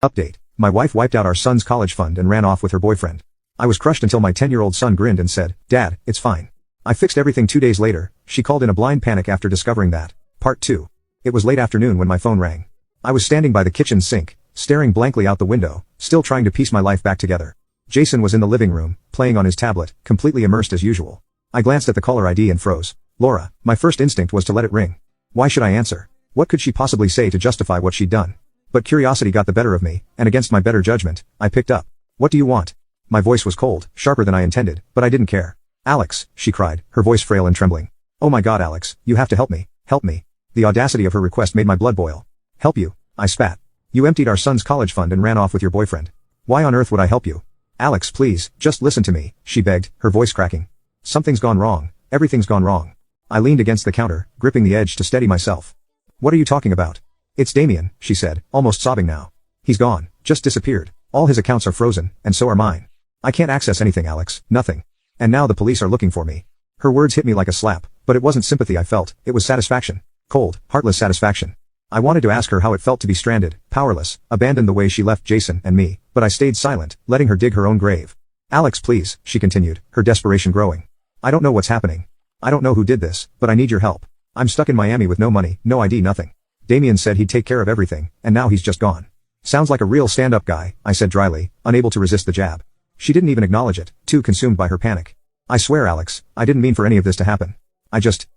Update. My wife wiped out our son's college fund and ran off with her boyfriend. I was crushed until my 10-year-old son grinned and said, "Dad, it's fine." I fixed everything 2 days later. She called in a blind panic after discovering that. Part 2. It was late afternoon when my phone rang. I was standing by the kitchen sink, staring blankly out the window, still trying to piece my life back together. Jason was in the living room, playing on his tablet, completely immersed as usual. I glanced at the caller ID and froze. Laura. My first instinct was to let it ring. Why should I answer? What could she possibly say to justify what she'd done? But curiosity got the better of me, and against my better judgment, I picked up. "What do you want?" My voice was cold, sharper than I intended, but I didn't care. "Alex," she cried, her voice frail and trembling. "Oh my God, Alex, you have to help me, help me." The audacity of her request made my blood boil. "Help you?" I spat. "You emptied our son's college fund and ran off with your boyfriend. Why on earth would I help you?" "Alex, please, just listen to me," she begged, her voice cracking. "Something's gone wrong, everything's gone wrong." I leaned against the counter, gripping the edge to steady myself. "What are you talking about?" "It's Damien," she said, almost sobbing now. "He's gone, just disappeared. All his accounts are frozen, and so are mine. I can't access anything, Alex, nothing. And now the police are looking for me." Her words hit me like a slap, but it wasn't sympathy I felt, it was satisfaction. Cold, heartless satisfaction. I wanted to ask her how it felt to be stranded, powerless, abandoned the way she left Jason and me, but I stayed silent, letting her dig her own grave. "Alex, please," she continued, her desperation growing. "I don't know what's happening. I don't know who did this, but I need your help. I'm stuck in Miami with no money, no ID, nothing. Damien said he'd take care of everything, and now he's just gone." "Sounds like a real stand-up guy," I said dryly, unable to resist the jab. She didn't even acknowledge it, too consumed by her panic. "I swear, Alex, I didn't mean for any of this to happen.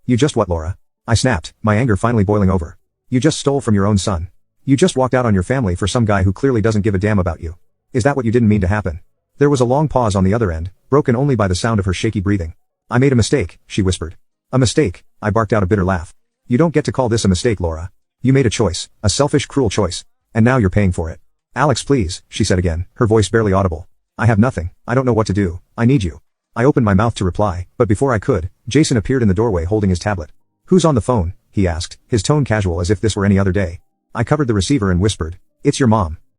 You just what, Laura?" I snapped, my anger finally boiling over. "You just stole from your own son. You just walked out on your family for some guy who clearly doesn't give a damn about you. Is that what you didn't mean to happen?" There was a long pause on the other end, broken only by the sound of her shaky breathing. "I made a mistake," she whispered. "A mistake?" I barked out a bitter laugh. "You don't get to call this a mistake, Laura. You made a choice, a selfish, cruel choice. And now you're paying for it." "Alex, please," she said again, her voice barely audible. "I have nothing, I don't know what to do, I need you." I opened my mouth to reply, but before I could, Jason appeared in the doorway holding his tablet. "Who's on the phone?" he asked, his tone casual as if this were any other day. I covered the receiver and whispered, "It's your mom."